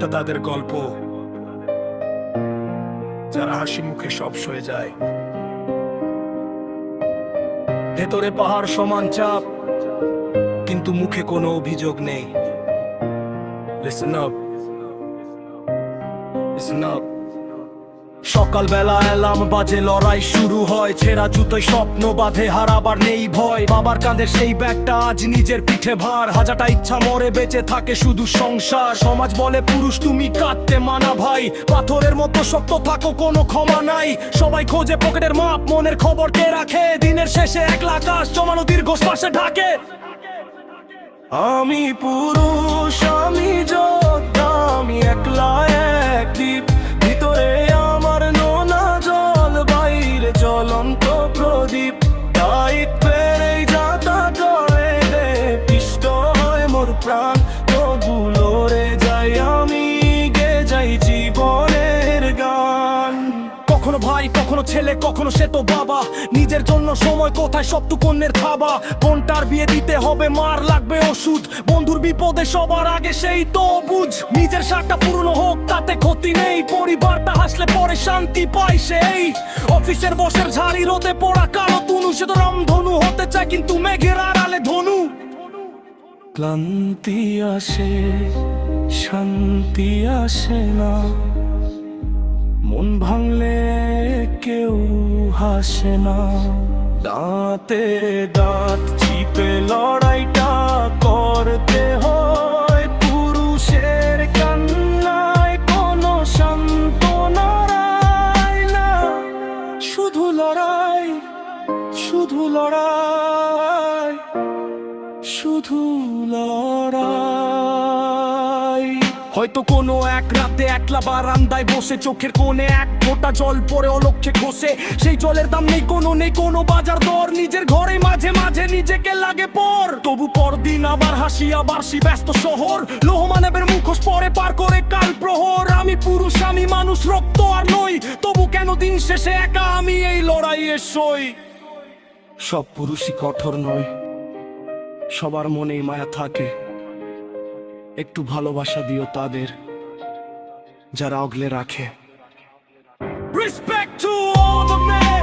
একটা তাদের গল্প, যারা হাসি মুখে সব সয়ে যায়। ভেতরে পাহাড় সমান চাপ, কিন্তু মুখে কোনো অভিযোগ নেই। Listen up, listen up. সকালবেলা অ্যালার্ম বাজে, লড়াই শুরু হয়। ছেঁড়া জুতোয় স্বপ্ন বাঁধে, হারাবার নেই ভয়। বাবার কাঁধে সেই ব্যাগটা আজ নিজের পিঠে ভার। হাজারটা ইচ্ছা মরে বেঁচে থাকে শুধু সংসার। সমাজ বলে পুরুষ তুমি কাঁদতে মানা ভাই, পাথরের মতো শক্ত থাকো কোনো ক্ষমা নাই। সবাই খোঁজে পকেটের মাপ, মনের খবর কে রাখে? দিনের শেষে একলা আকাশ জমানো দীর্ঘশ্বাসে ঢাকে। আমি পুরুষ, আমি যোদ্ধা, আমি একলা এক দ্বীপ। ভিতরে আমার নোনা জল, বাইরে জ্বলন্ত প্রদীপ। দায়িত্বের এই যাতা জলে পিষ্ট হয় মোর প্রাণ, তবু লড়ে যাই আমি, গে যাই জীবনের গান। কখনো ভাই, কখনো ছেলে, কখনো সে তো বাবা। নিজের জন্য সময় কোথায়, সবটুকু অন্যের খাবা। বোনটার বিয়ে দিতে হবে, মার লাগবে ওষুধ। বন্ধুর বিপদে সবার আগে সেই তো বুঝ। নিজের শাকটা পুরনো হোক তাতে ক্ষতি নেই, পরিবারটা হাসলে পরে শান্তি পায় সেই। অফিসের বসের ঝাড়ি রোদে পোড়া কালো তুনু, সে তো রামধনু হতে চায় কিন্তু মেঘের আড়ালে ধনু। ক্লান্তি আসে, শান্তি আসে না, মন ভাঙলে কেউ হাসে না। দাঁতে দাঁত চিপে লড়াইটা করতে হয়, পুরুষের কান্নায় কোনো সান্ত্বনা না। শুধু লড়াই, শুধু লড়াই, শুধু লড়াই। হয়তো কোনো এক রাতে একলা বারান্দায় বসে, চোখের কোণে এক ফোঁটা জল পড়ে অলক্ষ্যে খসে। সেই জলের দাম নেই কোনো বাজার দর। নিজের ঘরে মাঝে মাঝে নিজেকে লাগে পর, তবু পরদিন আবার হাসি, আবার সে ব্যস্ত শহর। লোহমানবের মুখোশ পরে পার করে কাল প্রহর। আমি পুরুষ, আমি মানুষ, রক্ত আর নই, তবু কেন দিন শেষে একা আমি এই লড়াইয়ে সই। সব পুরুষই কঠোর নয়, সবার মনেই মায়া থাকে। একটু ভালোবাসা দিও তাদের, যারা আগলে রাখে। Respect to all the men.